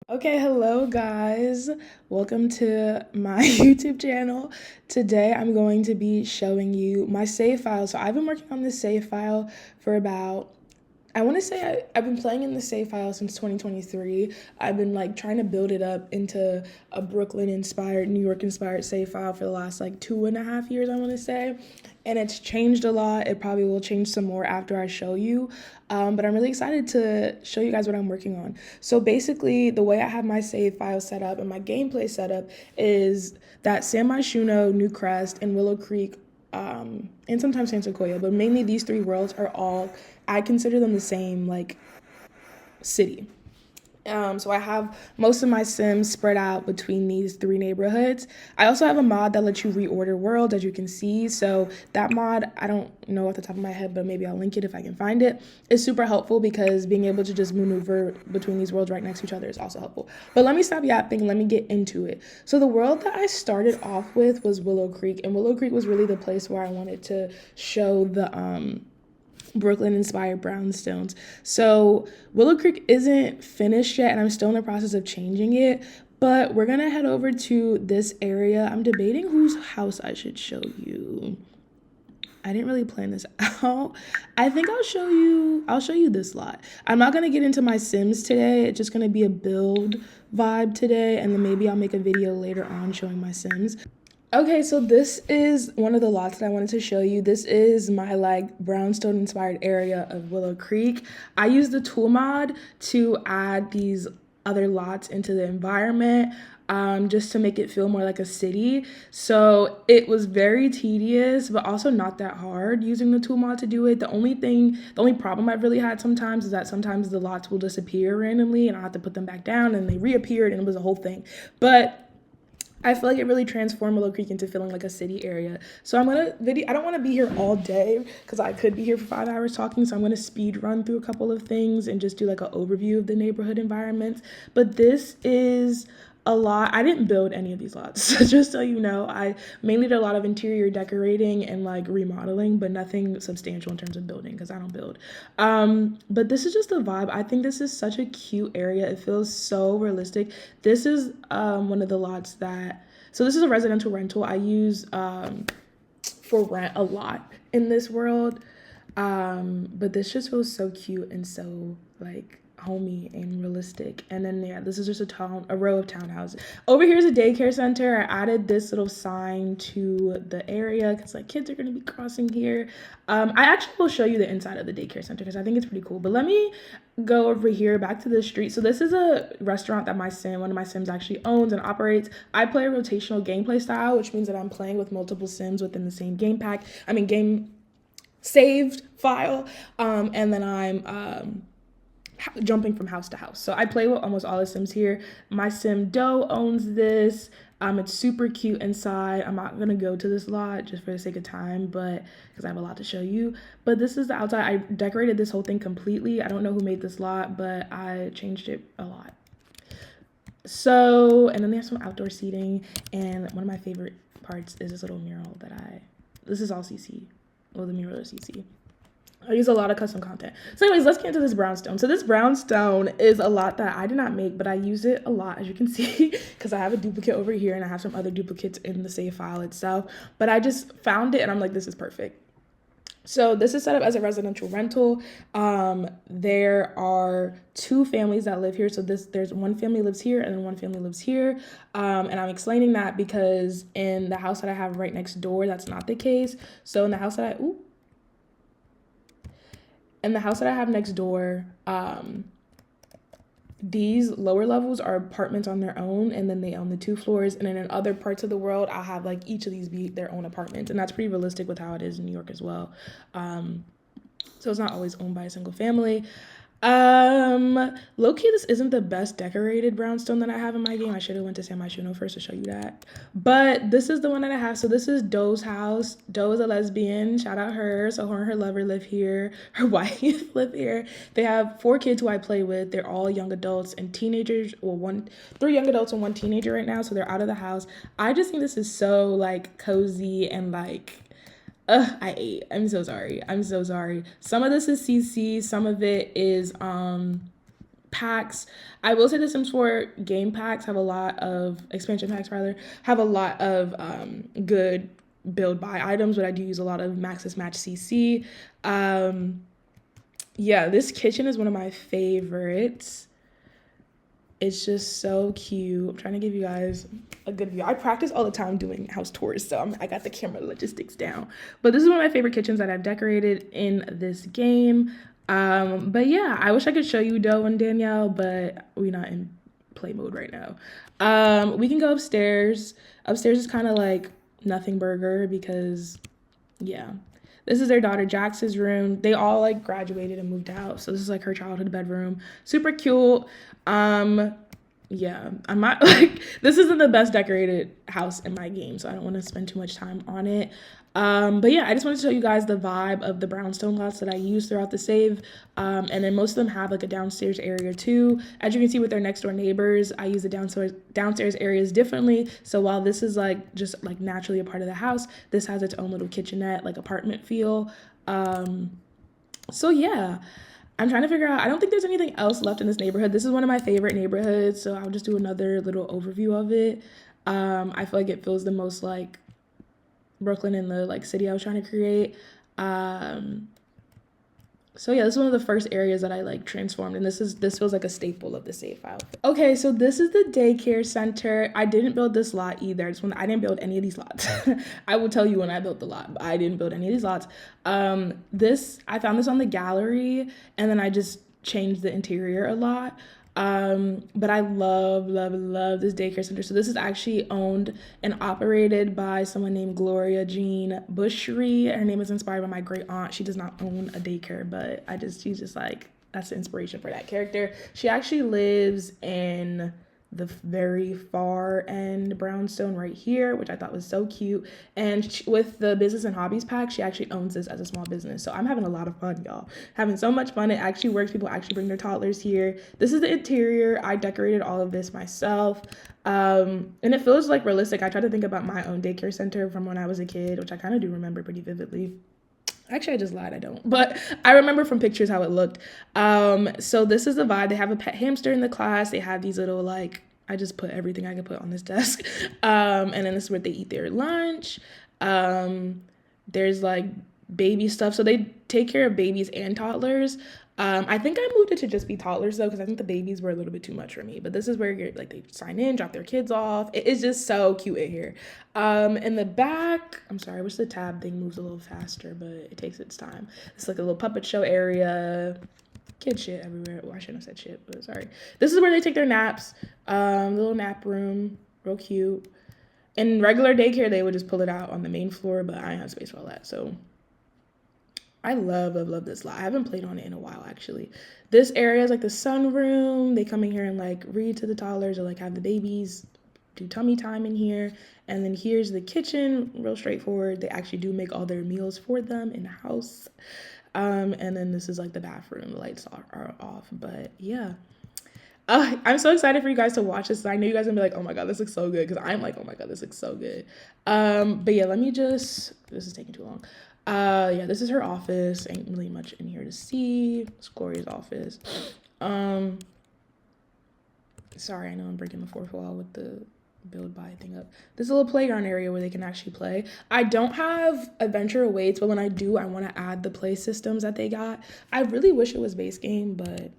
Okay, hello guys. Welcome to my YouTube channel. Today I'm going to be showing you my save file. So I've been working on this save file for about, I want to say I've been playing in the save file since 2023. I've been like trying to build it up into a Brooklyn inspired, New York inspired save file for the last like 2.5 years, I want to say. And it's changed a lot. It probably will change some more after I show you. But I'm really excited to show you guys what I'm working on. So basically, the way I have my save file set up and my gameplay set up is that myshuno, newcrest, and willow creek, and sometimes San Sequoia, but mainly these three worlds are all, I consider them the same like city. So I have most of my sims spread out between these three neighborhoods. I also have a mod that lets you reorder worlds, as you can see. So that mod, I don't know off the top of my head, but maybe I'll link it if I can find it. It's super helpful because being able to just maneuver between these worlds right next to each other is also helpful. But let me stop yapping. Let me get into it. So the world that I started off with was Willow Creek, and Willow Creek was really the place where I wanted to show the Brooklyn inspired brownstones. So Willow Creek isn't finished yet, and I'm still in the process of changing it, but we're gonna head over to this area. I'm debating whose house I should show you. I didn't really plan this out. I think I'll show you this lot. I'm not gonna get into my sims today. It's just gonna be a build vibe today, and then maybe I'll make a video later on showing my sims. Okay, so this is one of the lots that I wanted to show you. This is my like brownstone inspired area of Willow Creek. I used the tool mod to add these other lots into the environment, just to make it feel more like a city. So it was very tedious, but also not that hard using the tool mod to do it. The only problem I've really had sometimes is that sometimes the lots will disappear randomly and I'll have to put them back down and they reappeared and it was a whole thing. But I feel like it really transformed Willow Creek into feeling like a city area. So I don't want to be here all day because I could be here for 5 hours talking. So I'm going to speed run through a couple of things and just do like an overview of the neighborhood environments. But this is a lot. I didn't build any of these lots. So just so you know, I mainly did a lot of interior decorating and like remodeling, but nothing substantial in terms of building because I don't build. But this is just the vibe. I think this is such a cute area. It feels so realistic. This is one of the lots so this is a residential rental I use for rent a lot in this world. But this just feels so cute and so like homey and realistic. And then yeah, this is just a row of townhouses. Over here is a daycare center. I added this little sign to the area because like kids are going to be crossing here. I actually will show you the inside of the daycare center because I think it's pretty cool. But let me go over here back to the street. So this is a restaurant that one of my sims actually owns and operates. I play a rotational gameplay style, which means that I'm playing with multiple sims within the same game saved file. And then I'm jumping from house to house. So I play with almost all the sims here. My sim Doe owns this. It's super cute inside. I'm not gonna go to this lot just for the sake of time, but because I have a lot to show you. But this is the outside. I decorated this whole thing completely. I don't know who made this lot, but I changed it a lot. So, and then they have some outdoor seating, and one of my favorite parts is this little mural this is all CC. Well, the mural is CC. I use a lot of custom content. So anyways, let's get into this brownstone. So this brownstone is a lot that I did not make, but I use it a lot, as you can see, because I have a duplicate over here and I have some other duplicates in the save file itself. But I just found it and I'm like, this is perfect. So this is set up as a residential rental. There are two families that live here. So there's one family lives here and then one family lives here. And I'm explaining that because in the house that I have right next door, that's not the case. So in the house that I have next door, these lower levels are apartments on their own, and then they own the 2 floors. And then in other parts of the world, I'll have like each of these be their own apartment, and that's pretty realistic with how it is in New York as well. So it's not always owned by a single family. Low-key, this isn't the best decorated brownstone that I have in my game. I should have went to myshuno first to show you that. But this is the one that I have. So this is Doe's house. Doe is a lesbian. Shout out her. So her and her lover live here. Her wife live here. They have 4 kids who I play with. They're all young adults and teenagers. Well, 3 young adults and 1 teenager right now. So they're out of the house. I just think this is so like cozy and like I ate. I'm so sorry. Some of this is CC. Some of it is packs. I will say the Sims 4 game packs have a lot of expansion packs rather have a lot of good build buy items, but I do use a lot of Maxis Match CC. Yeah, this kitchen is one of my favorites. It's just so cute. I'm trying to give you guys a good view. I practice all the time doing house tours, so I got the camera logistics down. But this is one of my favorite kitchens that I've decorated in this game. But yeah, I wish I could show you Doe and Danielle, but we're not in play mode right now. We can go upstairs. Upstairs is kind of like nothing burger because, yeah. This is their daughter Jax's room. They all like graduated and moved out. So this is like her childhood bedroom. Super cute. Yeah, I'm not like, this isn't the best decorated house in my game, so I don't want to spend too much time on it. But yeah, I just wanted to show you guys the vibe of the brownstone lots that I use throughout the save. And then most of them have like a downstairs area too. As you can see with their next door neighbors, I use the downstairs areas differently. So while this is like just like naturally a part of the house, this has its own little kitchenette, like apartment feel. So yeah. I'm trying to figure out, I don't think there's anything else left in this neighborhood. This is one of my favorite neighborhoods, so I'll just do another little overview of it. I feel like it feels the most like Brooklyn in the like city I was trying to create. So yeah, this is one of the first areas that I like transformed, and this feels like a staple of the save file. Okay, so this is the daycare center. I didn't build this lot either. I didn't build any of these lots. I will tell you when I built the lot, but I didn't build any of these lots. I found this on the gallery, and then I just changed the interior a lot. But I love this daycare center. So this is actually owned and operated by someone named Gloria Jean Bushry. Her name is inspired by my great aunt. She does not own a daycare, but she's just like, that's the inspiration for that character. She actually lives in the very far end brownstone right here, which I thought was so cute. And with the business and hobbies pack, she actually owns this as a small business. So I'm having a lot of fun, y'all. Having so much fun. It actually works. People actually bring their toddlers here. This is the interior. I decorated all of this myself. And it feels like realistic. I try to think about my own daycare center from when I was a kid, which I kind of do remember pretty vividly. Actually, I just lied. I don't. But I remember from pictures how it looked. So this is the vibe. They have a pet hamster in the class. They have these little, like, I just put everything I could put on this desk. And then this is where they eat their lunch. There's, like, baby stuff. So they take care of babies and toddlers. I think I moved it to just be toddlers, though, because I think the babies were a little bit too much for me. But this is where you're, like, they sign in, drop their kids off. It is just so cute in here. In the back, I'm sorry, I wish the tab thing moves a little faster, but it takes its time. It's like a little puppet show area. Kid shit everywhere. Well, I shouldn't have said shit, but sorry. This is where they take their naps. Little nap room. Real cute. In regular daycare, they would just pull it out on the main floor, but I ain't have space for all that, so I love this lot. I haven't played on it in a while, actually. This area is like the sunroom. They come in here and like read to the toddlers or like have the babies do tummy time in here. And then here's the kitchen, real straightforward. They actually do make all their meals for them in the house. And then this is like the bathroom. The lights are off, but yeah. I'm so excited for you guys to watch this. I know you guys are gonna be like, oh my god, this looks so good. Because I'm like, oh my god, this looks so good. But yeah, this is taking too long. Yeah, this is her office. Ain't really much in here to see. It's Gloria's office. Sorry, I know I'm breaking the fourth wall with the build buy thing up. This is a little playground area where they can actually play. I don't have adventure awaits, but when I do, I want to add the play systems that they got. I really wish it was base game, but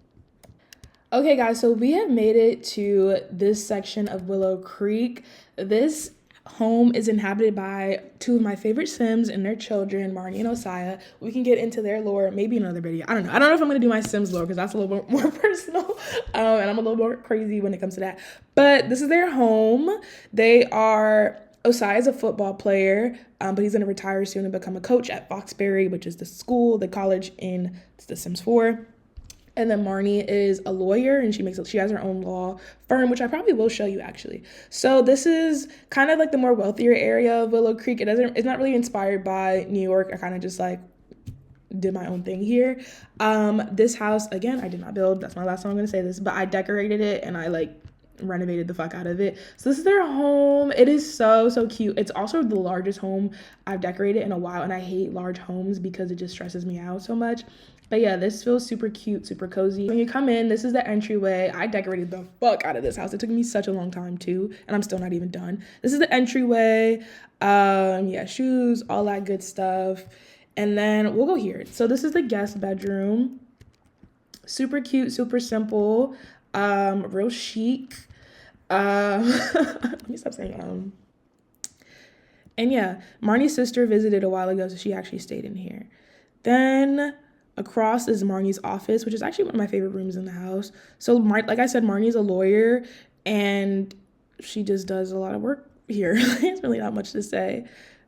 okay, guys, so we have made it to this section of Willow Creek. This home is inhabited by two of my favorite Sims and their children, Marnie and Osiah. We can get into their lore, maybe another video. I don't know if I'm going to do my Sims lore because that's a little bit more personal. And I'm a little more crazy when it comes to that. But this is their home. Osiah is a football player, but he's going to retire soon and become a coach at Foxbury, which is the college in The Sims 4. And then Marnie is a lawyer, and she has her own law firm, which I probably will show you actually. So this is kind of like the more wealthier area of Willow Creek. It's not really inspired by New York. I kind of just like did my own thing here. This house, again, I did not build. That's my last time I'm gonna say this, but I decorated it and I like renovated the fuck out of it. So this is their home. It is so cute. It's also the largest home I've decorated in a while, and I hate large homes because it just stresses me out so much. But yeah, this feels super cute, super cozy. When you come in, this is the entryway. I decorated the fuck out of this house. It took me such a long time too, and I'm still not even done. This is the entryway. Yeah, shoes, all that good stuff. And then we'll go here. So this is the guest bedroom. Super cute, super simple, real chic. Let me stop saying And yeah, Marnie's sister visited a while ago, so she actually stayed in here. Then across is Marnie's office, which is actually one of my favorite rooms in the house. So like I said, Marnie's a lawyer, and she just does a lot of work here. There's really not much to say.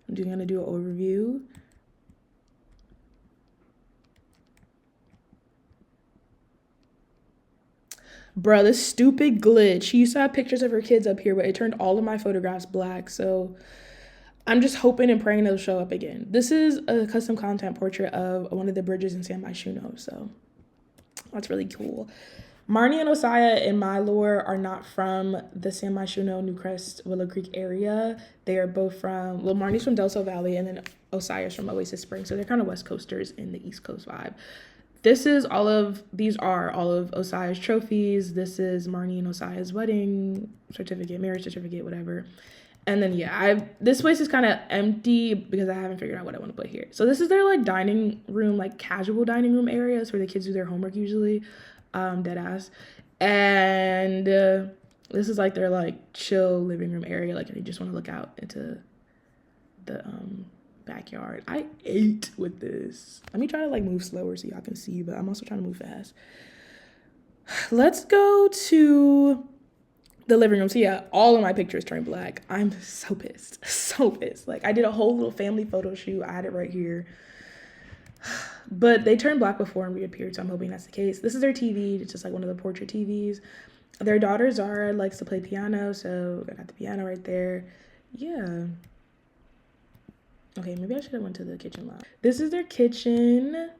I'm gonna do an overview. Bruh, this stupid glitch. She used to have pictures of her kids up here, but it turned all of my photographs black. So I'm just hoping and praying they'll show up again. This is a custom content portrait of one of the bridges in myshuno. So that's really cool. Marnie and Osiah, in my lore, are not from the myshuno, Newcrest, Willow Creek area. They are both from, well, Marnie's from Del Sol Valley, and then Osiah's from Oasis Springs. So they're kind of West Coasters in the East Coast vibe. These are all of Osiah's trophies. This is Marnie and Osiah's wedding certificate, marriage certificate, whatever. And then, yeah, this place is kind of empty because I haven't figured out what I want to put here. So this is their, like, dining room, like, casual dining room areas where the kids do their homework usually, dead ass. And this is, like, their, like, chill living room area. Like, if you just want to look out into the, backyard. I ate with this. Let me try to like move slower so y'all can see, but I'm also trying to move fast. Let's go to the living room. So yeah, all of my pictures turned black. I'm so pissed. So pissed. Like I did a whole little family photo shoot. I had it right here. But they turned black before and reappeared, so I'm hoping that's the case. This is their TV. It's just like one of the portrait TVs. Their daughter Zara likes to play piano, so I got the piano right there. Yeah. Okay, maybe I should have went to the kitchen lounge. This is their kitchen.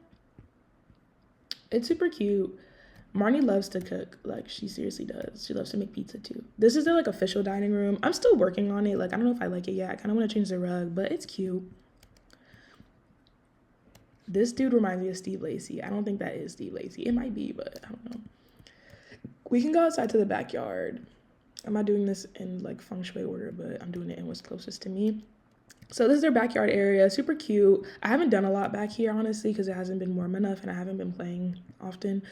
It's super cute. Marnie loves to cook. Like, she seriously does. She loves to make pizza, too. This is their, like, official dining room. I'm still working on it. Like, I don't know if I like it yet. I kind of want to change the rug, but it's cute. This dude reminds me of Steve Lacy. I don't think that is Steve Lacy. It might be, but I don't know. We can go outside to the backyard. I'm not doing this in, like, feng shui order, but I'm doing it in what's closest to me. So this is their backyard area, super cute. I haven't done a lot back here, honestly, because it hasn't been warm enough and I haven't been playing often.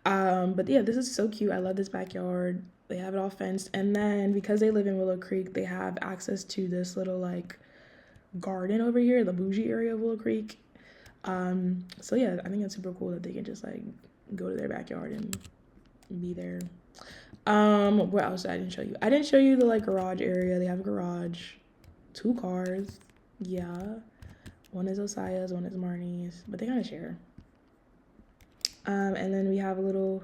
But yeah, this is so cute. I love this backyard. They have it all fenced. And then because they live in Willow Creek, they have access to this little like garden over here, the bougie area of Willow Creek. So yeah, I think it's super cool that they can just like go to their backyard and be there. What else I didn't show you? I didn't show you the like garage area. They have a garage, 2 cars. Yeah, one is Osiah's, one is Marnie's, but they kind of share. And then we have a little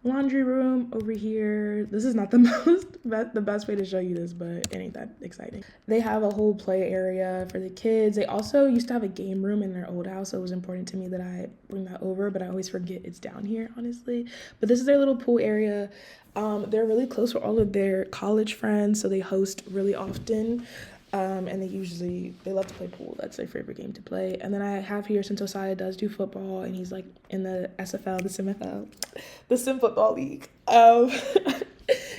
laundry room over here. This is not the best way to show you this, but it ain't that exciting. They have a whole play area for the kids. They also used to have a game room in their old house, so it was important to me that I bring that over, but I always forget it's down here, honestly. But this is their little pool area. They're really close with all of their college friends, so they host really often. And they love to play pool. That's their favorite game to play. And then I have here, since Osiah does do football and he's like in the SFL, the SimFL, the Sim Football League.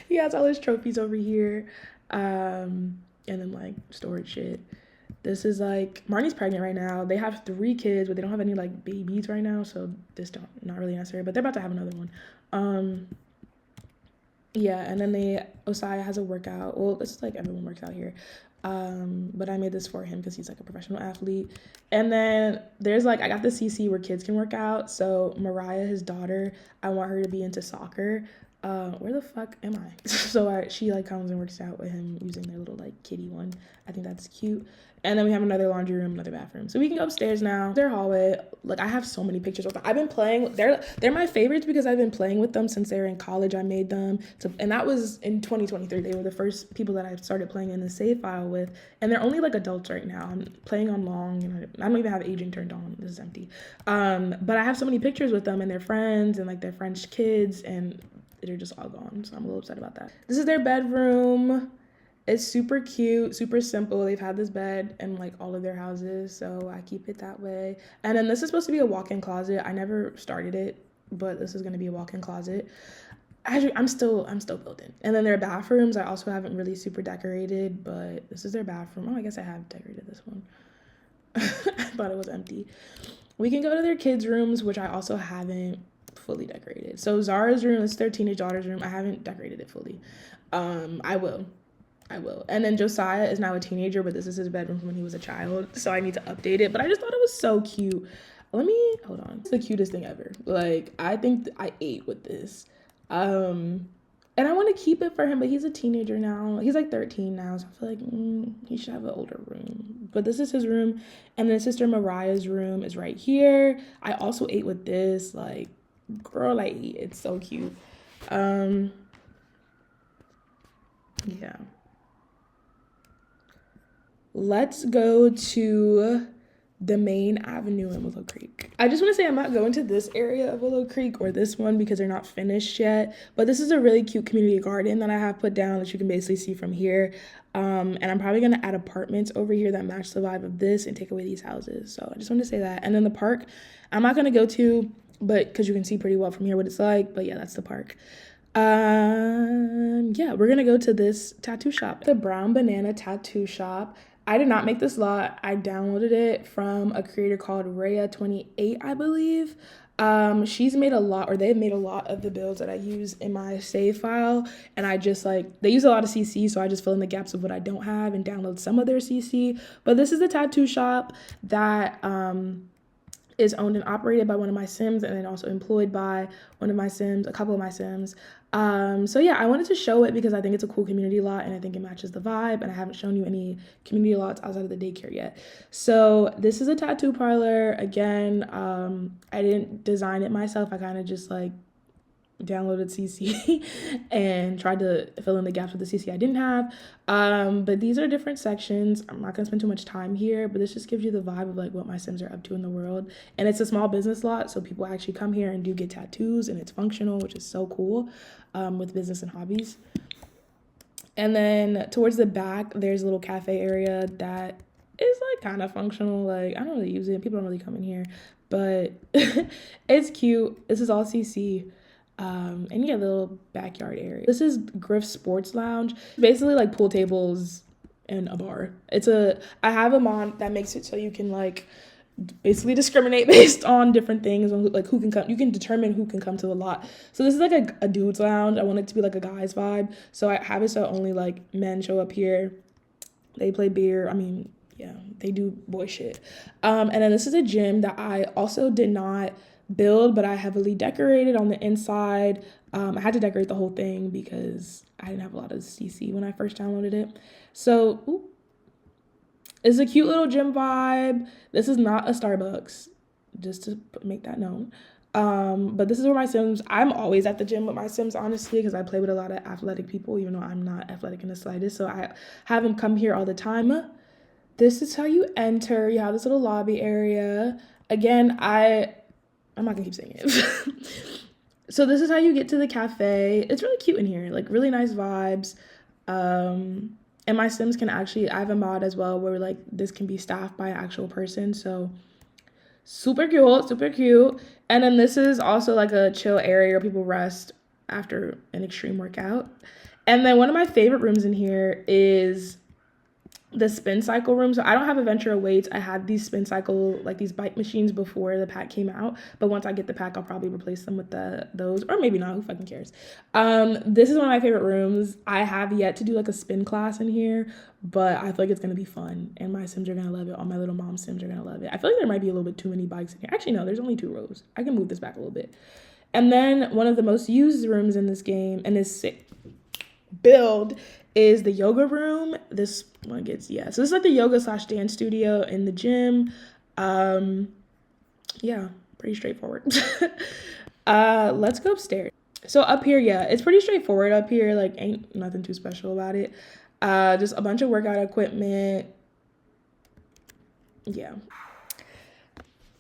He has all his trophies over here. And then like storage shit. This is like, Marnie's pregnant right now. They have 3 kids, but they don't have any like babies right now. So this not really necessary, but they're about to have another one. Yeah, and then Osiah has a workout. Well, this is like everyone works out here. But I made this for him because he's like a professional athlete. And then there's like, I got the CC where kids can work out. So Mariah, his daughter, I want her to be into soccer. Where the fuck am I? So she like comes and works out with him using their little like kitty one. I think that's cute. And then we have another laundry room, another bathroom. So we can go upstairs now. Their hallway, like I have so many pictures of them. I've been playing, they're my favorites because I've been playing with them since they were in college. I made them, and that was in 2023. They were the first people that I started playing in the save file with. And they're only like adults right now. I'm playing on long, and I don't even have aging turned on. This is empty. But I have so many pictures with them and their friends and like their French kids, and they're just all gone, so I'm a little upset about that. This is their bedroom. It's super cute, super simple. They've had this bed in like all of their houses, so I keep it that way. And then this is supposed to be a walk-in closet. I never started it, but this is going to be a walk-in closet. I'm still building. And then their bathrooms, I also haven't really super decorated, but this is their bathroom. Oh, I guess I have decorated this one. I thought it was empty. We can go to their kids' rooms, which I also haven't fully decorated. So Zara's room, this is their teenage daughter's room. I haven't decorated it fully. I will. And then Josiah is now a teenager, but this is his bedroom from when he was a child, so I need to update it. But I just thought it was so cute. Hold on. It's the cutest thing ever. Like, I think I ate with this. And I want to keep it for him, but he's a teenager now. He's like 13 now, so I feel like he should have an older room. But this is his room, and then his sister Mariah's room is right here. I also ate with this. Like, girl, I ate. It's so cute. Yeah. Let's go to the main avenue in Willow Creek. I just want to say I'm not going to this area of Willow Creek or this one because they're not finished yet, but this is a really cute community garden that I have put down that you can basically see from here. And I'm probably going to add apartments over here that match the vibe of this and take away these houses. So I just want to say that. And then the park, I'm not going to go to, but because you can see pretty well from here what it's like, but yeah, that's the park. Yeah, we're gonna go to this tattoo shop, the Brown Banana Tattoo Shop. I did not make this lot. I downloaded it from a creator called Rhea28, I believe. She's made a lot, or they've made a lot of the builds that I use in my save file, and I just they use a lot of CC, so I just fill in the gaps of what I don't have and download some of their CC. But this is the tattoo shop that is owned and operated by one of my Sims, and then also employed by one of my Sims, a couple of my Sims. So yeah, I wanted to show it because I think it's a cool community lot and I think it matches the vibe, and I haven't shown you any community lots outside of the daycare yet. So this is a tattoo parlor. Again, I didn't design it myself. I kind of just downloaded CC and tried to fill in the gaps with the CC I didn't have. But these are different sections. I'm not gonna spend too much time here, but this just gives you the vibe of what my Sims are up to in the world. And it's a small business lot, so people actually come here and do get tattoos, and it's functional, which is so cool, with business and hobbies. And then towards the back, there's a little cafe area that is kind of functional. I don't really use it. People don't really come in here, but it's cute. This is all CC. And yeah, the little backyard area. This is Grifts Sports Lounge. Basically pool tables and a bar. I have a mod that makes it so you can basically discriminate based on different things, who can come. You can determine who can come to the lot. So this is a dude's lounge. I want it to be a guy's vibe. So I have it so only men show up here. They play beer. Yeah, they do boy shit. And then this is a gym that I also did not build, but I heavily decorated on the inside. I had to decorate the whole thing because I didn't have a lot of CC when I first downloaded it. So it's a cute little gym vibe. This is not a Starbucks, just to make that known. But this is where my Sims, I'm always at the gym with my Sims, honestly, because I play with a lot of athletic people, even though I'm not athletic in the slightest. So I have them come here all the time. This is how you enter. You have this little lobby area. Again, I'm not gonna keep saying it. So this is how you get to the cafe. It's really cute in here, really nice vibes. And my Sims can I have a mod as well where this can be staffed by an actual person. So super cute, super cute. And then this is also a chill area where people rest after an extreme workout. And then one of my favorite rooms in here is the spin cycle room. So I don't have Adventure Awaits. I had these spin cycle, these bike machines before the pack came out. But once I get the pack, I'll probably replace them with those, or maybe not. Who fucking cares? This is one of my favorite rooms. I have yet to do a spin class in here, but I feel like it's gonna be fun, and my Sims are gonna love it. All my little mom Sims are gonna love it. I feel like there might be a little bit too many bikes in here. Actually, no, there's only 2 rows. I can move this back a little bit. And then one of the most used rooms in this game, and this build, is the yoga room. This one gets, so this is the yoga / dance studio in the gym. Yeah, pretty straightforward. Let's go upstairs. So up here, it's pretty straightforward up here. Ain't nothing too special about it. Just a bunch of workout equipment. Yeah.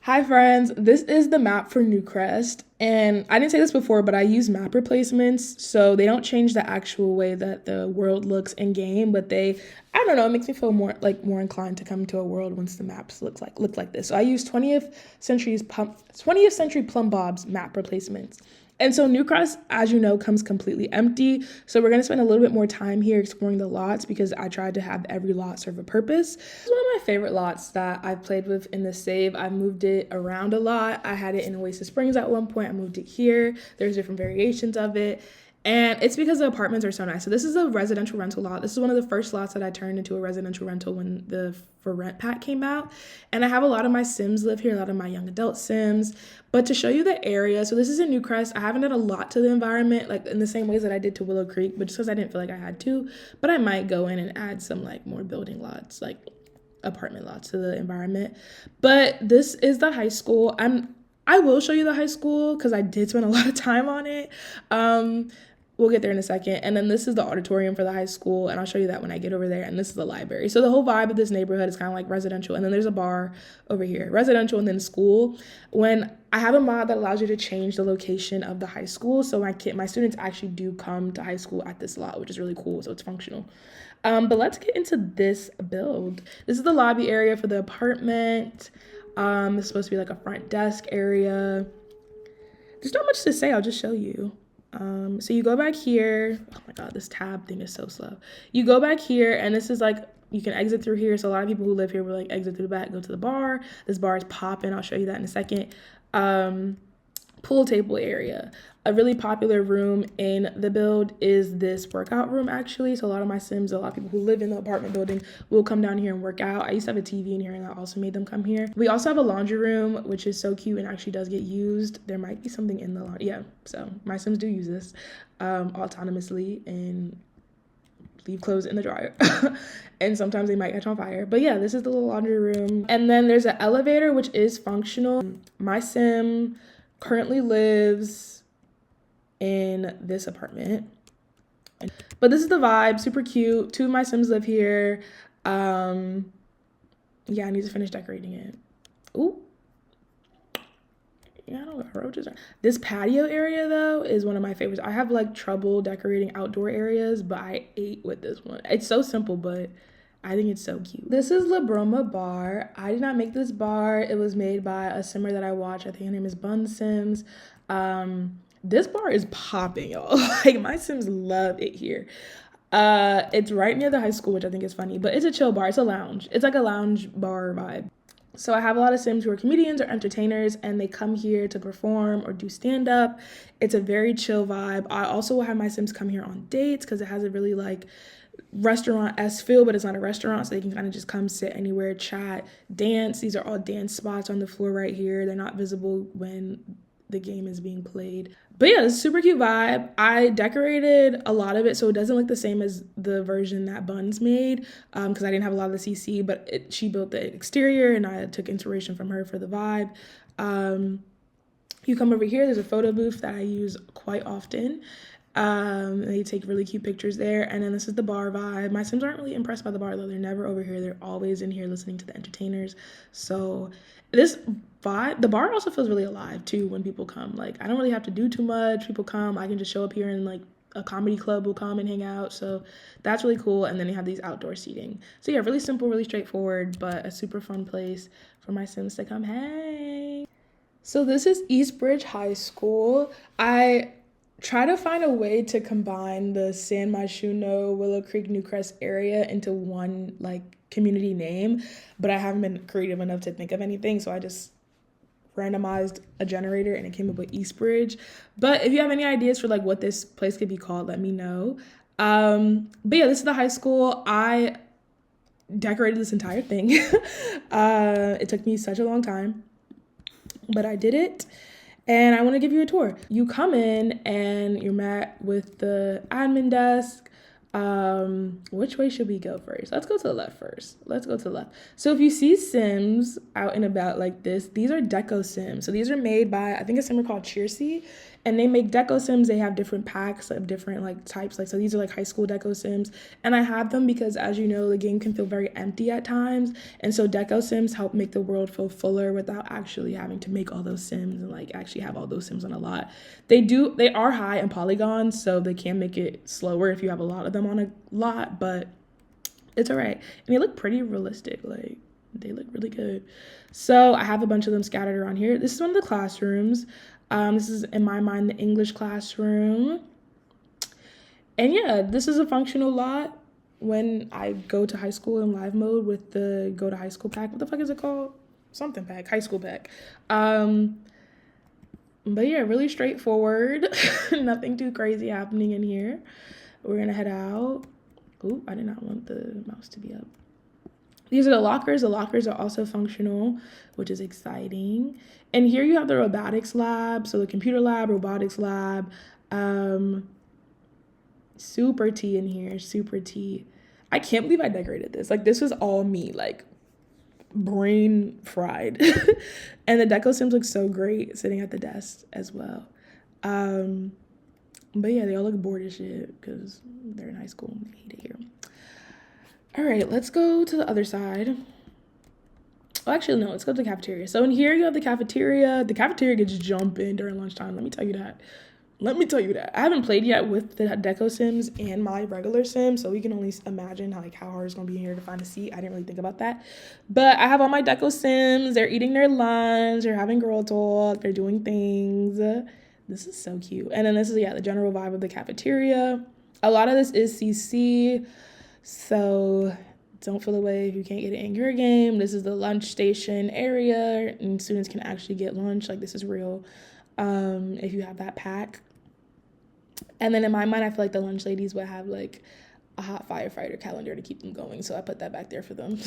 Hi friends, this is the map for Newcrest, and I didn't say this before, but I use map replacements, so they don't change the actual way that the world looks in game, but I don't know, it makes me feel more inclined to come to a world once the maps look like this. So I use 20th century plumb bobs map replacements. And so Newcrest, as you know, comes completely empty. So we're gonna spend a little bit more time here exploring the lots because I tried to have every lot serve a purpose. It's one of my favorite lots that I've played with in the save. I've moved it around a lot. I had it in Oasis Springs at one point. I moved it here. There's different variations of it. And it's because the apartments are so nice. So this is a residential rental lot. This is one of the first lots that I turned into a residential rental when the For Rent pack came out. And I have a lot of my Sims live here, a lot of my young adult Sims. But to show you the area, so this is in Newcrest. I haven't done a lot to the environment, like in the same ways that I did to Willow Creek, but just because I didn't feel like I had to. But I might go in and add some like more building lots, like apartment lots to the environment. But this is the high school. I will show you the high school because I did spend a lot of time on it. We'll get there in a second. And then this is the auditorium for the high school, and I'll show you that when I get over there. And this is the library. So the whole vibe of this neighborhood is kind of like residential. And then there's a bar over here, residential and then school. When I have a mod that allows you to change the location of the high school. So my students actually do come to high school at this lot, which is really cool. So it's functional. But let's get into this build. This is the lobby area for the apartment. It's supposed to be like a front desk area. There's not much to say. I'll just show you. So you go back here. Oh my God, this tab thing is so slow. You go back here, and this is like, you can exit through here. So a lot of people who live here will like exit through the back, go to the bar. This bar is popping. I'll show you that in a second. Pool table area. A really popular room in the build is this workout room, actually. So a lot of my Sims, a lot of people who live in the apartment building will come down here and work out. I used to have a TV in here, and that also made them come here. We also have a laundry room, which is so cute and actually does get used. There might be something in the laundry. Yeah, so my Sims do use this autonomously and leave clothes in the dryer. And sometimes they might catch on fire. But yeah, this is the little laundry room. And then there's an elevator, which is functional. My Sim currently lives in this apartment, but this is the vibe. Super cute. Two of my Sims live here. Yeah, I need to finish decorating it. Ooh, yeah, I don't know, roaches are. This patio area though is one of my favorites. I have like trouble decorating outdoor areas, but I ate with this one. It's so simple, but I think it's so cute. This is the Broma bar. I did not make this bar. It was made by a simmer that I watch. I think her name is bunssimss. This bar is popping, y'all. Like, my Sims love it here. It's right near the high school, which I think is funny, but it's a chill bar. It's a lounge. It's like a lounge bar vibe. So I have a lot of Sims who are comedians or entertainers, and they come here to perform or do stand-up. It's a very chill vibe. I also will have my Sims come here on dates because it has a really like restaurant-esque feel, but it's not a restaurant, so they can kind of just come sit anywhere, chat, dance. These are all dance spots on the floor right here. They're not visible when the game is being played. But yeah, it's a super cute vibe. I decorated a lot of it so it doesn't look the same as the version that Buns made because I didn't have a lot of the CC, but she built the exterior and I took inspiration from her for the vibe. You come over here, there's a photo booth that I use quite often. They take really cute pictures there. And then this is the bar vibe. My Sims aren't really impressed by the bar though. They're never over here. They're always in here listening to the entertainers. So this vibe, the bar also feels really alive too when people come. Like, I don't really have to do too much. People come, I can just show up here and like a comedy club will come and hang out. So that's really cool. And then they have these outdoor seating. So yeah, really simple, really straightforward, but a super fun place for my Sims to come hang. So this is Eastbridge High School. I try to find a way to combine the San Myshuno, Willow Creek, Newcrest area into one like community name, but I haven't been creative enough to think of anything, so I just randomized a generator and it came up with Eastbridge. But if you have any ideas for like what this place could be called, let me know. But yeah, this is the high school. I decorated this entire thing. It took me such a long time, but I did it. And I want to give you a tour. You come in and you're met with the admin desk. Which way should we go first? Let's go to the left first. Let's go to the left. So if you see Sims out and about like this, these are deco Sims. So these are made by, I think, a simmer called Cheersey. And they make deco sims. They have different packs of different like types. Like, so these are like high school deco sims. And I have them because, as you know, the game can feel very empty at times. And so deco sims help make the world feel fuller without actually having to make all those sims and like actually have all those sims on a lot. They are high in polygons, so they can make it slower if you have a lot of them on a lot, but it's all right. And they look pretty realistic. Like, they look really good. So I have a bunch of them scattered around here. This is one of the classrooms. This is, in my mind, the English classroom. And yeah, this is a functional lot when I go to high school in live mode with the go to high school pack. What the fuck is it called? Something pack, high school pack. But yeah, really straightforward. Nothing too crazy happening in here. We're gonna head out. Ooh, I did not want the mouse to be up. These are the lockers. The lockers are also functional, which is exciting. And here you have the robotics lab. So the computer lab, robotics lab. Super tea in here, super tea. I can't believe I decorated this. Like, this was all me, like, brain fried. And the deco sims look so great sitting at the desk as well. But yeah, they all look bored as shit because they're in high school and they hate it here. All right, let's go to the other side. Oh, actually, no, let's go to the cafeteria. So in here, you have the cafeteria. The cafeteria gets jumping during lunchtime. Let me tell you that. I haven't played yet with the deco sims and my regular sims, so we can only imagine how hard it's going to be in here to find a seat. I didn't really think about that. But I have all my deco sims. They're eating their lunch. They're having girl talk. They're doing things. This is so cute. And then this is, yeah, the general vibe of the cafeteria. A lot of this is CC. So don't feel away if you can't get it in your game. This is the lunch station area, and students can actually get lunch. Like, this is real if you have that pack. And then in my mind, I feel like the lunch ladies would have like a hot firefighter calendar to keep them going. So I put that back there for them.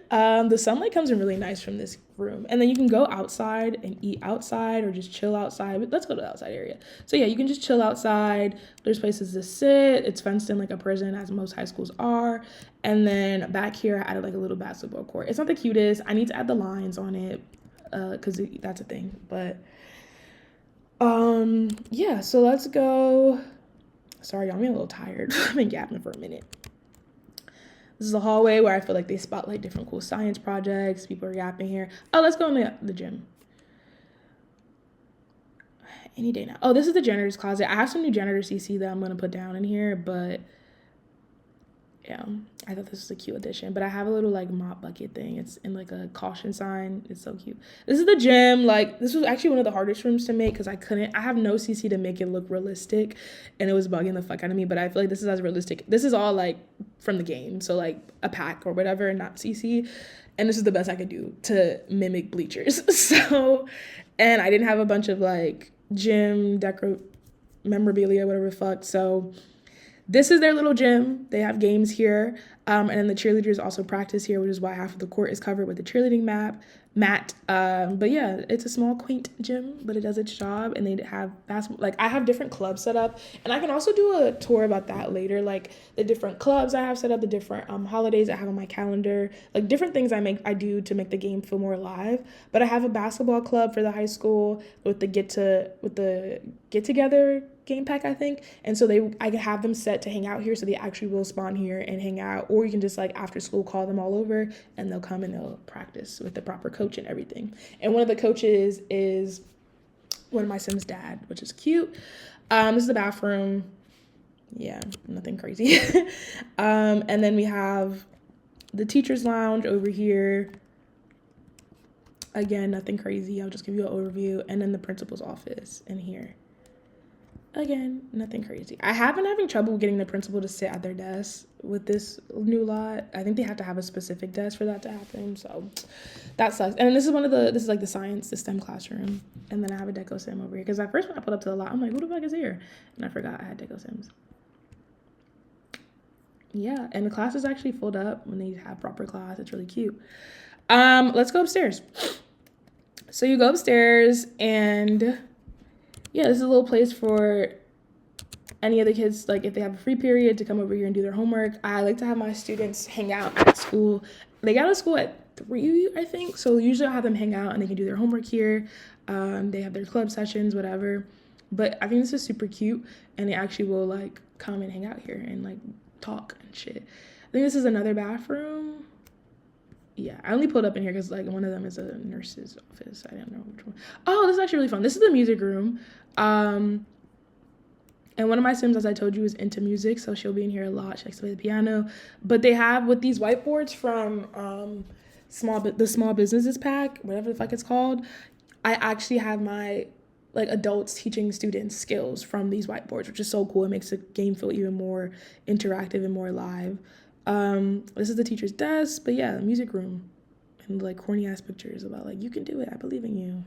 The sunlight comes in really nice from this room. And then you can go outside and eat outside or just chill outside. But let's go to the outside area. So yeah, you can just chill outside. There's places to sit. It's fenced in like a prison, as most high schools are. And then back here, I added like a little basketball court. It's not the cutest. I need to add the lines on it because that's a thing. But yeah, so let's go. Sorry, I'm getting a little tired. I've been gapping for a minute. This is a hallway where I feel like they spotlight different cool science projects. People are yapping here. Oh, let's go in the gym. Any day now. Oh, this is the janitor's closet. I have some new janitor CC that I'm going to put down in here, but yeah, I thought this was a cute addition. But I have a little like mop bucket thing. It's in like a caution sign. It's so cute. This is the gym. Like, this was actually one of the hardest rooms to make because I have no CC to make it look realistic, and it was bugging the fuck out of me. But I feel like this is as realistic. This is all like from the game, so like a pack or whatever, not CC. And this is the best I could do to mimic bleachers. So, and I didn't have a bunch of like gym decor memorabilia, whatever the fuck. So this is their little gym. They have games here. And then the cheerleaders also practice here, which is why half of the court is covered with the cheerleading mat. But yeah, it's a small, quaint gym, but it does its job. And they have basketball. Like, I have different clubs set up. And I can also do a tour about that later. Like, the different clubs I have set up, the different holidays I have on my calendar. Like, different things I do to make the game feel more alive. But I have a basketball club for the high school with the get-together game pack, I think. And so I can have them set to hang out here, so they actually will spawn here and hang out. Or you can just, like, after school, call them all over, and they'll come and they'll practice with the proper coach and everything. And one of the coaches is one of my Sim's dad, which is cute. This is the bathroom. Yeah, nothing crazy. And then we have the teacher's lounge over here. Again, nothing crazy. I'll just give you an overview. And then the principal's office in here. Again, nothing crazy. I have been having trouble getting the principal to sit at their desk with this new lot. I think they have to have a specific desk for that to happen, so that sucks. And then this is like the science, the STEM classroom. And then I have a deco sim over here, because at first when I put up to the lot, I'm like, who the fuck is here? And I forgot I had deco sims. Yeah, and the class is actually filled up when they have proper class. It's really cute. Let's go upstairs. So you go upstairs, and yeah, this is a little place for any of the kids, like if they have a free period, to come over here and do their homework. I like to have my students hang out at school. They get out of school at 3, I think. So usually I'll have them hang out and they can do their homework here. They have their club sessions, whatever. But I think this is super cute, and they actually will like come and hang out here and like talk and shit. I think this is another bathroom. Yeah, I only pulled up in here because like one of them is a nurse's office. I don't know which one. Oh, this is actually really fun. This is the music room. And one of my Sims, as I told you, is into music, so she'll be in here a lot. She likes to play the piano. But they have, with these whiteboards from the small businesses pack, whatever the fuck it's called, I actually have my like adults teaching students skills from these whiteboards, which is so cool. It makes the game feel even more interactive and more live. This is the teacher's desk, but yeah, the music room. And like corny ass pictures about like, you can do it, I believe in you.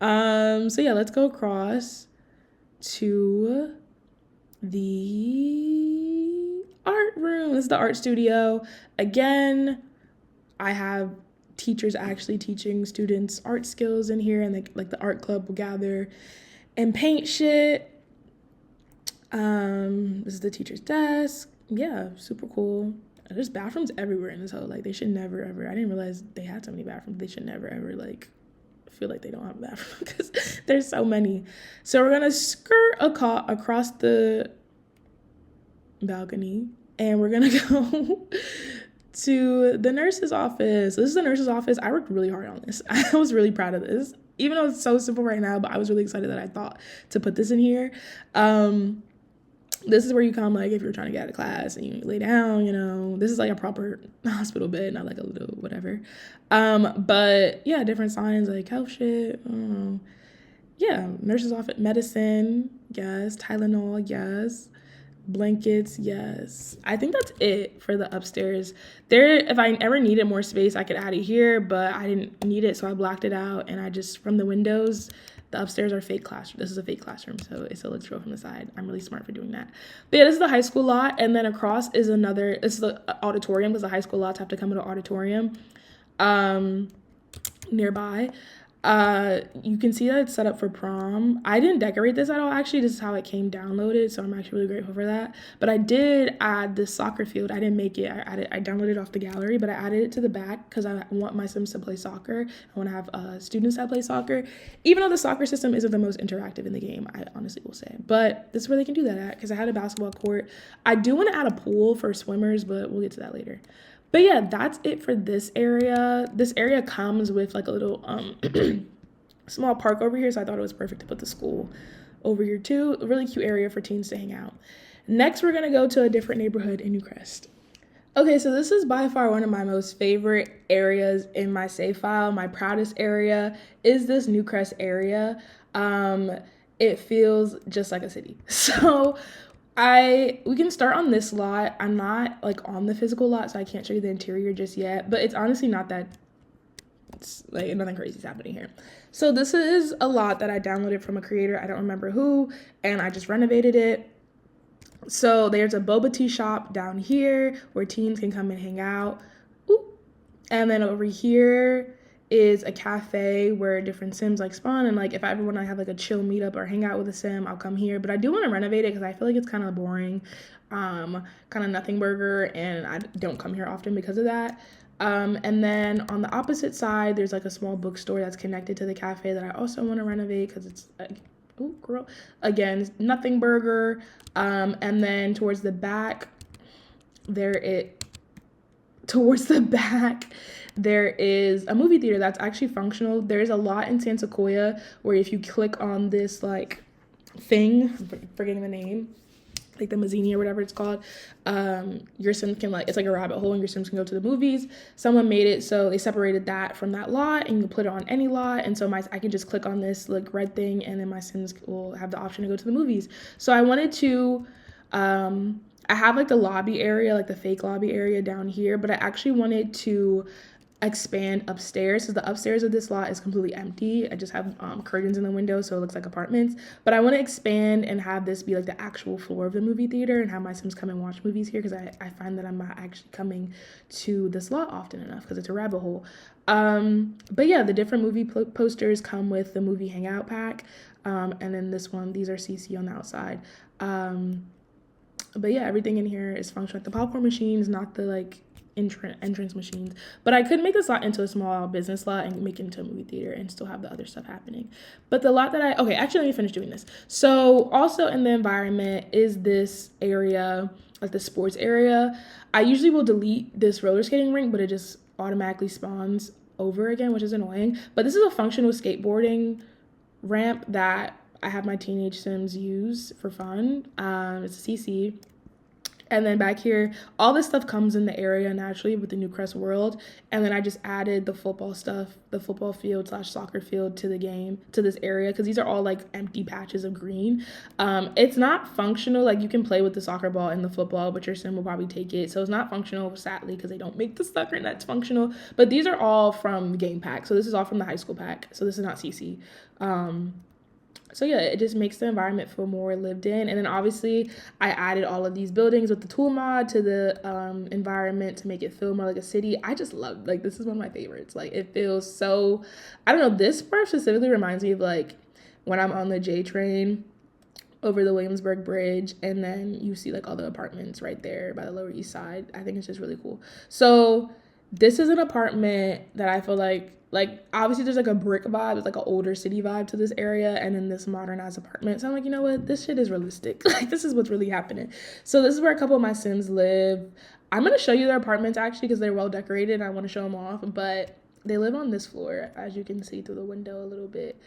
So yeah, let's go across to the art room. This is the art studio. Again, I have teachers actually teaching students art skills in here, and like the art club will gather and paint shit. This is the teacher's desk. Yeah, super cool. There's bathrooms everywhere in this hole. Like, they should never ever, I didn't realize they had so many bathrooms. They should never ever like feel like they don't have a bathroom because there's so many. So we're gonna skirt across the balcony, and we're gonna go to the nurse's office. This is the nurse's office. I worked really hard on this. I was really proud of this, even though it's so simple right now, but I was really excited that I thought to put this in here. This is where you come, like, if you're trying to get out of class and you lay down, you know. This is like a proper hospital bed, not like a little whatever. But yeah, different signs like health shit. I don't know. Yeah, nurse's office, medicine, yes. Tylenol, yes. Blankets, yes. I think that's it for the upstairs. There, if I ever needed more space, I could add it here, but I didn't need it, so I blocked it out, and I just, from the windows, the upstairs are fake classroom. This is a fake classroom, so it still looks real from the side. I'm really smart for doing that. But yeah, this is the high school lot, and then across is another, it's the auditorium, because the high school lots have to come to the auditorium nearby. You can see that it's set up for prom. I didn't decorate this at all, actually. This is how it came downloaded, so I'm actually really grateful for that. But I did add this soccer field. I didn't make it. I downloaded it off the gallery, but I added it to the back because I want my Sims to play soccer. I want to have students that play soccer, even though the soccer system isn't the most interactive in the game, I honestly will say. But this is where they can do that at, because I had a basketball court. I do want to add a pool for swimmers, but we'll get to that later. But yeah, that's it for this area. This area comes with like a little small park over here, so I thought it was perfect to put the school over here too. A really cute area for teens to hang out. Next, we're gonna go to a different neighborhood in Newcrest. Okay, so this is by far one of my most favorite areas in my save file. My proudest area is this Newcrest area. It feels just like a city. So we can start on this lot. I'm not like on the physical lot, so I can't show you the interior just yet, but it's honestly not that, it's like nothing crazy is happening here. So this is a lot that I downloaded from a creator, I don't remember who, and I just renovated it. So there's a boba tea shop down here where teens can come and hang out. Ooh. And then over here is a cafe where different Sims like spawn, and like if I ever want to have like a chill meetup or hang out with a Sim, I'll come here. But I do want to renovate it because I feel like it's kind of boring, kind of nothing burger, and I don't come here often because of that. And then on the opposite side, there's like a small bookstore that's connected to the cafe that I also want to renovate because it's like, oh girl, again, nothing burger. And then towards the back there is a movie theater that's actually functional. There's a lot in San Sequoia where if you click on this like thing, I'm forgetting the name, like the Mazzini or whatever it's called, your Sims can like, it's like a rabbit hole and your Sims can go to the movies. Someone made it so they separated that from that lot and you can put it on any lot, and so I can just click on this like red thing and then my Sims will have the option to go to the movies. So I wanted to I have like the lobby area, like the fake lobby area down here, but I actually wanted to expand upstairs, because the upstairs of this lot is completely empty. I just have curtains in the window, so it looks like apartments. But I want to expand and have this be like the actual floor of the movie theater and have my Sims come and watch movies here, because I find that I'm not actually coming to this lot often enough because it's a rabbit hole. But yeah, the different movie posters come with the movie hangout pack. And then this one, these are CC on the outside. But yeah, everything in here is functional. Like the popcorn machines, not the like entrance machines. But I could make this lot into a small business lot and make it into a movie theater and still have the other stuff happening. But the lot that okay, actually let me finish doing this. So also in the environment is this area, like the sports area. I usually will delete this roller skating rink, but it just automatically spawns over again, which is annoying. But this is a functional skateboarding ramp that I have my teenage Sims use for fun. It's a CC. And then back here, all this stuff comes in the area naturally with the Newcrest world. And then I just added the football stuff, the football field / soccer field to the game, to this area, because these are all like empty patches of green. It's not functional. Like you can play with the soccer ball and the football, but your Sim will probably take it. So it's not functional, sadly, because they don't make the sucker that's functional. But these are all from the game pack. So this is all from the high school pack. So this is not CC. So yeah, it just makes the environment feel more lived in. And then obviously I added all of these buildings with the tool mod to the environment to make it feel more like a city. I just love, like, this is one of my favorites. Like, it feels so, I don't know, this part specifically reminds me of like when I'm on the J train over the Williamsburg Bridge, and then you see like all the apartments right there by the Lower East Side. I think it's just really cool. So this is an apartment that I feel like obviously there's like a brick vibe, it's like an older city vibe to this area, and then this modernized apartment. So I'm like, you know what, this shit is realistic. Like, this is what's really happening. So this is where a couple of my Sims live. I'm gonna show you their apartments actually, because they're well decorated and I want to show them off, but they live on this floor, as you can see through the window a little bit,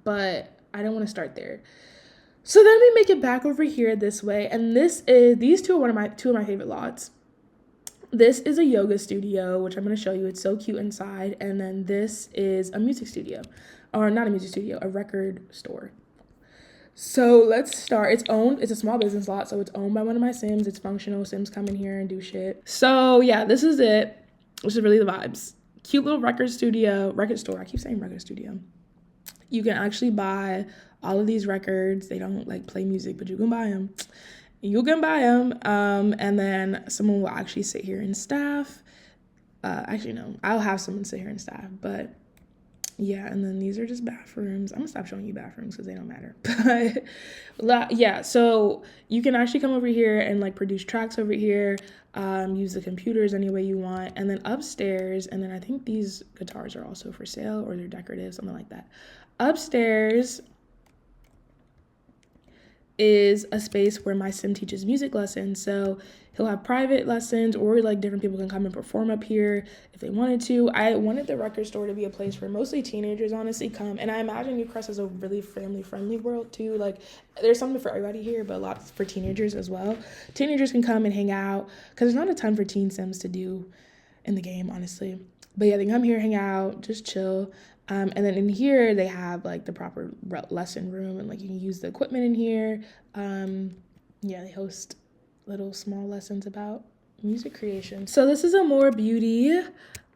but I don't want to start there. So then we make it back over here this way, and these two are two of my favorite lots. This is a yoga studio, which I'm going to show you. It's so cute inside. And then this is a music studio, or not a music studio, a record store. So let's start. It's a small business lot, so it's owned by one of my Sims. It's functional. Sims come in here and do shit. So yeah, this is it, which is really the vibes. Cute little record store. I keep saying record studio. You can actually buy all of these records. They don't like play music, but you can buy them. And then someone will actually sit here and staff. Actually, no, I'll have someone sit here and staff, but yeah. And then these are just bathrooms. I'm gonna stop showing you bathrooms because they don't matter. But yeah, so you can actually come over here and like produce tracks over here, use the computers any way you want. And then upstairs, and then I think these guitars are also for sale or they're decorative, something like that. Upstairs is a space where my Sim teaches music lessons. So he'll have private lessons, or like different people can come and perform up here if they wanted to. I wanted the record store to be a place where mostly teenagers honestly come. And I imagine Newcrest is a really family-friendly world too. Like, there's something for everybody here, but lots for teenagers as well. Teenagers can come and hang out, because there's not a ton for teen Sims to do in the game, honestly. But yeah, they can come here, hang out, just chill. And then in here, they have like the proper lesson room, and like you can use the equipment in here. Yeah, they host little small lessons about music creation. So this is Amour Beauty.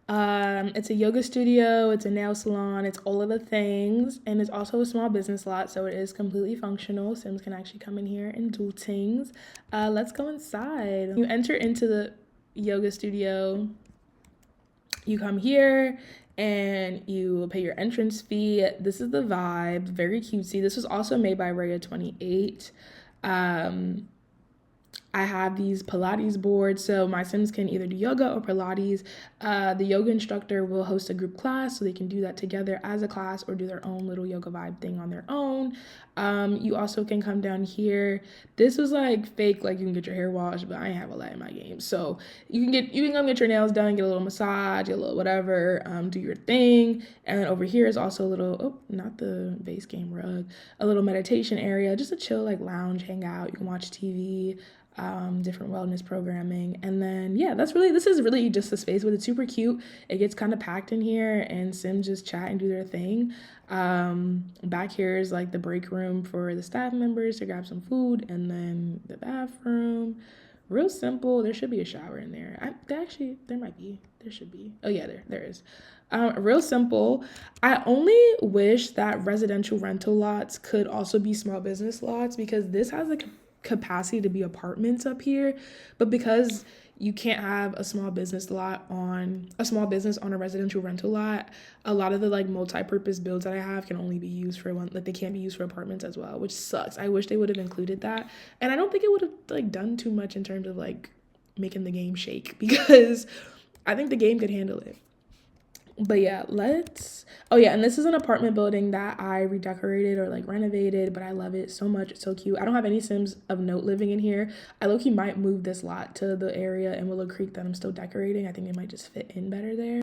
It's a yoga studio, it's a nail salon, it's all of the things, and it's also a small business lot, so it is completely functional. Sims can actually come in here and do things. Let's go inside. You enter into the yoga studio. You come here and you pay your entrance fee. This is the vibe, very cutesy. This was also made by Raya 28. I have these Pilates boards, so my Sims can either do yoga or Pilates. The yoga instructor will host a group class, so they can do that together as a class or do their own little yoga vibe thing on their own. You also can come down here. This was like fake, like you can get your hair washed, but I ain't have a lot in my game. So you can come get your nails done, get a little massage, get a little whatever, do your thing. And then over here is also a little, not the base game rug, a little meditation area, just a chill like lounge, hang out. You can watch TV. Different wellness programming. And then yeah, this is really just a space, but it's super cute. It gets kind of packed in here and Sims just chat and do their thing. Back here is like the break room for the staff members to grab some food, and then the bathroom Real simple. There should be a shower in there. There might be. There should be. Oh yeah, there is. Real simple. I only wish that residential rental lots could also be small business lots, because this has a capacity to be apartments up here, but because you can't have a small business on a residential rental lot, a lot of the like multi-purpose builds that I have can only be used for one, like they can't be used for apartments as well, which sucks. I wish they would have included that, and I don't think it would have like done too much in terms of like making the game shake, because I think the game could handle it. But yeah, and this is an apartment building that I redecorated or like renovated, but I love it so much. It's so cute. I don't have any Sims of note living in here. I low-key might move this lot to the area in Willow Creek that I'm still decorating. I think it might just fit in better there.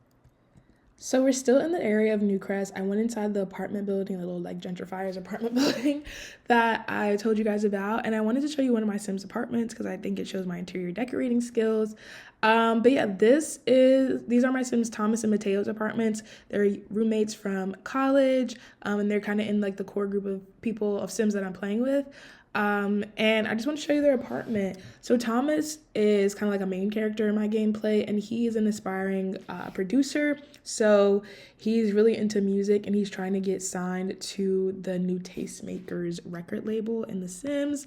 So we're still in the area of Newcrest. I went inside the apartment building, the little like gentrifiers apartment building that I told you guys about, and I wanted to show you one of my Sims apartments because I think it shows my interior decorating skills. But yeah, these are my Sims Thomas and Mateo's apartments. They're roommates from college, and they're kind of in like the core group of people of Sims that I'm playing with. And I just want to show you their apartment. So Thomas is kind of like a main character in my gameplay, and he's an aspiring producer. So he's really into music, and he's trying to get signed to the new Tastemakers record label in The Sims.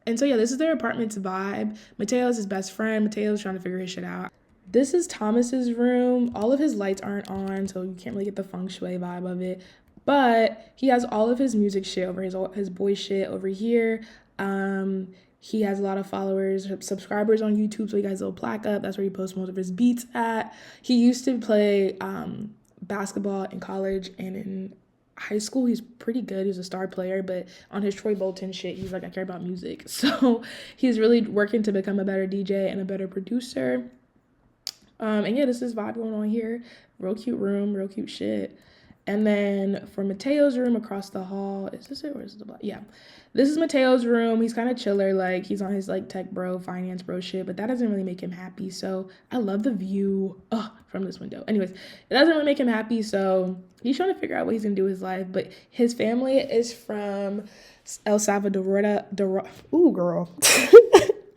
And so yeah, this is their apartment's vibe. Mateo's his best friend. Mateo's trying to figure his shit out. This is Thomas's room. All of his lights aren't on, so you can't really get the feng shui vibe of it. But he has all of his music shit over his boy shit over here. He has a lot of followers, subscribers on YouTube, so he got his little plaque up. That's where he posts most of his beats at. He used to play basketball in college and in high school. He's pretty good. He's a star player, but on his Troy Bolton shit, he's like, I care about music. So he's really working to become a better DJ and a better producer. And yeah, this is vibe going on here. Real cute room, real cute shit. And then for Mateo's room across the hall, is this it or is it the block? Yeah, this is Mateo's room. He's kind of chiller, like he's on his like tech bro, finance bro shit, but that doesn't really make him happy. So I love the view from this window. Anyways, it doesn't really make him happy, so he's trying to figure out what he's gonna do with his life. But his family is from El Salvador,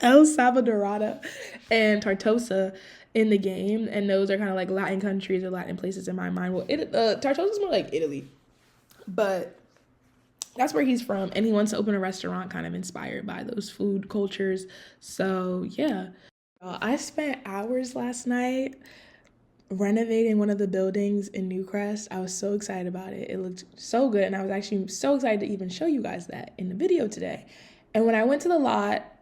El Salvadorada and Tartosa in the game, and those are kind of like Latin countries or Latin places in my mind. Well, Tartosa is more like Italy, but that's where he's from, and he wants to open a restaurant kind of inspired by those food cultures. So yeah, I spent hours last night renovating one of the buildings in Newcrest. I was so excited about it. It looked so good, and I was actually so excited to even show you guys that in the video today. And when I went to the lot,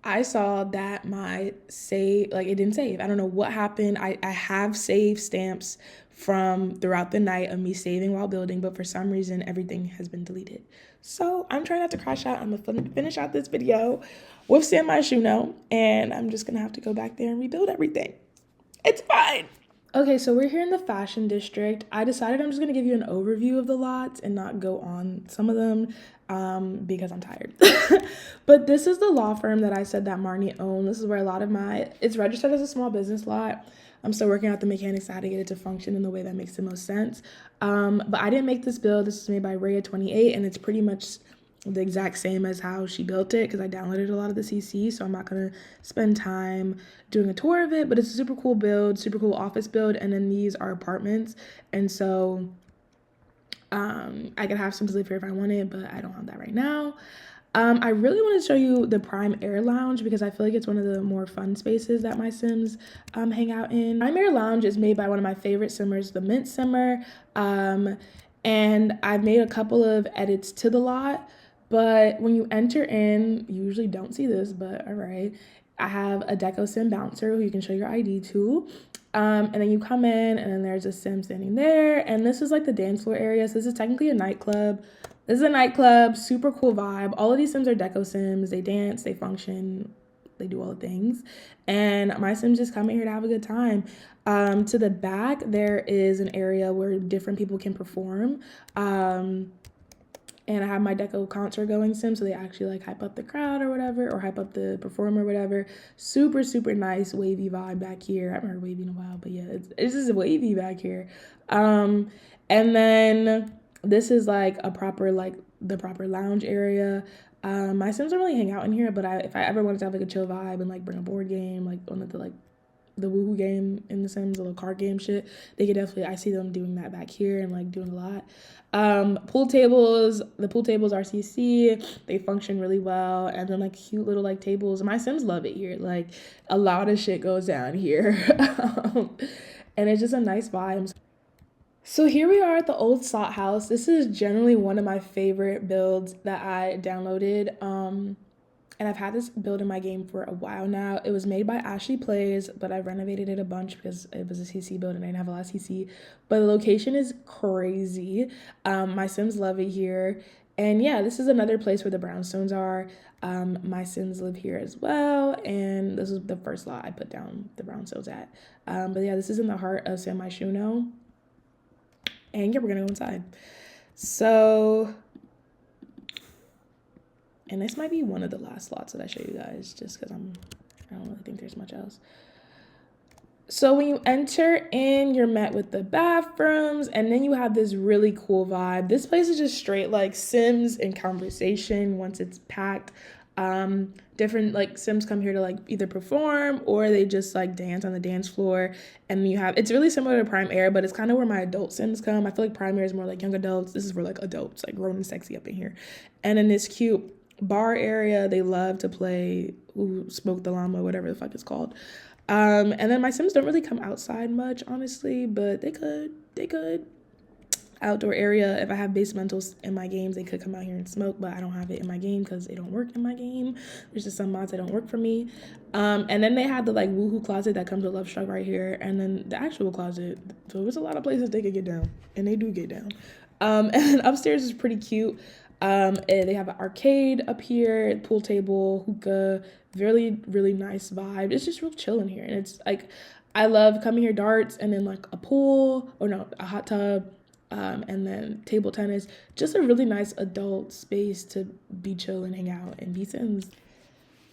I saw that my save, like it didn't save. I don't know what happened. I have save stamps from throughout the night of me saving while building, but for some reason everything has been deleted. So I'm trying not to crash out. I'm gonna finish out this video with some myshuno, and I'm just gonna have to go back there and rebuild everything. It's fine. Okay, so we're here in the fashion district. I decided I'm just gonna give you an overview of the lots and not go on some of them because I'm tired. But this is the law firm that I said that Marnie owned. This is where a lot of it's registered as a small business lot. I'm still working out the mechanics of how to get it to function in the way that makes the most sense. But I didn't make this build. This is made by Aire28, and it's pretty much the exact same as how she built it because I downloaded a lot of the CC, so I'm not going to spend time doing a tour of it, but it's a super cool build, super cool office build, and then these are apartments, and so I could have Sims live here if I wanted, but I don't have that right now. I really want to show you the Prime Air Lounge because I feel like it's one of the more fun spaces that my Sims hang out in. Prime Air Lounge is made by one of my favorite simmers, themintsimmer, and I've made a couple of edits to the lot. But when you enter in, you usually don't see this, but all right. I have a Deco Sim bouncer who you can show your ID to. And then you come in, and then there's a Sim standing there. And this is like the dance floor area. So this is technically a nightclub. This is a nightclub, super cool vibe. All of these Sims are Deco Sims. They dance, they function, they do all the things. And my Sims just come in here to have a good time. To the back, there is an area where different people can perform. And I have my Deco concert going Sim, so they actually like hype up the crowd or whatever, or hype up the performer or whatever. Super, super nice wavy vibe back here. I haven't heard wavy in a while, but yeah, it's just wavy back here. And then this is like the proper lounge area. My Sims don't really hang out in here, but if I ever wanted to have like a chill vibe and like bring a board game, like one of the like the woohoo game in the Sims, a little card game shit, they could definitely, I see them doing that back here and like doing a lot. Pool tables, the pool tables RCC, they function really well. And then like cute little like tables. My Sims love it here. Like a lot of shit goes down here. And it's just a nice vibe. So here we are at the old slot house. This is generally one of my favorite builds that I downloaded. And I've had this build in my game for a while now. It was made by Ashley Plays, but I renovated it a bunch because it was a CC build and I didn't have a lot of CC. But the location is crazy. My Sims love it here. And yeah, this is another place where the brownstones are. My Sims live here as well. And this is the first lot I put down the brownstones at. But yeah, this is in the heart of myshuno. And yeah, we're gonna go inside. So, and this might be one of the last lots that I show you guys, just because I don't really think there's much else. So when you enter in, you're met with the bathrooms, and then you have this really cool vibe. This place is just straight like Sims and conversation once it's packed. Different like Sims come here to like either perform or they just like dance on the dance floor. And you have, it's really similar to Prime Air, but it's kind of where my adult Sims come. I feel like Prime Air is more like young adults. This is for like adults, like grown and sexy up in here. And in this cute bar area, they love to play Smoke the Llama, whatever the fuck it's called. And then my Sims don't really come outside much, honestly, but they could. Outdoor area, if I have basementals in my games, they could come out here and smoke, but I don't have it in my game because they don't work in my game. There's just some mods that don't work for me. And then they had the like woohoo closet that comes with Love Struck right here, and then the actual closet. So there's a lot of places they could get down, and they do get down. And then upstairs is pretty cute. They have an arcade up here, pool table, hookah, really nice vibe. It's just real chill in here, and it's like I love coming here, darts, and then like a pool, or no, a hot tub. And then table tennis, just a really nice adult space to be chill and hang out and be Sims.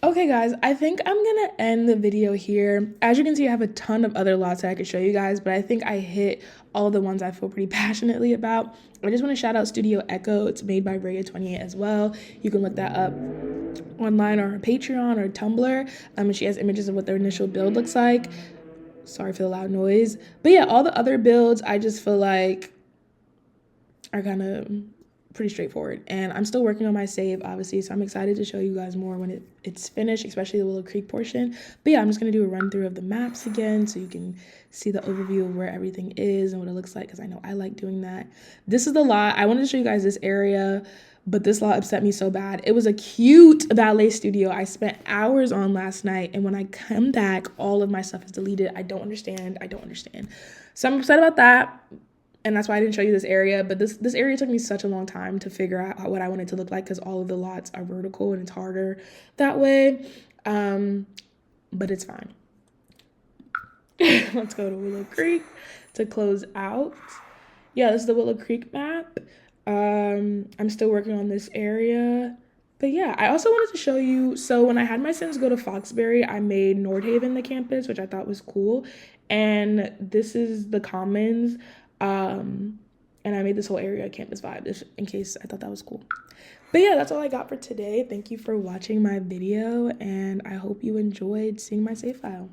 Okay guys, I think I'm gonna end the video here. As you can see, I have a ton of other lots that I could show you guys, but I think I hit all the ones I feel pretty passionately about. I just want to shout out Studio Echo. It's made by Raya28 as well. You can look that up online or her Patreon or Tumblr. And she has images of what their initial build looks like. Sorry for the loud noise. But yeah, all the other builds I just feel like are kind of pretty straightforward, and I'm still working on my save, obviously, so I'm excited to show you guys more when it's finished, especially the Willow Creek portion. But yeah, I'm just going to do a run through of the maps again so you can see the overview of where everything is and what it looks like, because I know I like doing that. This is the lot. I wanted to show you guys this area, but this lot upset me so bad. It was a cute ballet studio I spent hours on last night, and when I come back, all of my stuff is deleted. I don't understand. So I'm upset about that. And that's why I didn't show you this area, but this area took me such a long time to figure out what I wanted to look like because all of the lots are vertical and it's harder that way. But it's fine. Let's go to Willow Creek to close out. Yeah, this is the Willow Creek map. I'm still working on this area. But yeah, I also wanted to show you, so when I had my Sims go to Foxbury, I made Nordhaven the campus, which I thought was cool. And this is the Commons. And I made this whole area a campus vibe, in case I thought that was cool. But yeah, that's all I got for today. Thank you for watching my video, and I hope you enjoyed seeing my save file.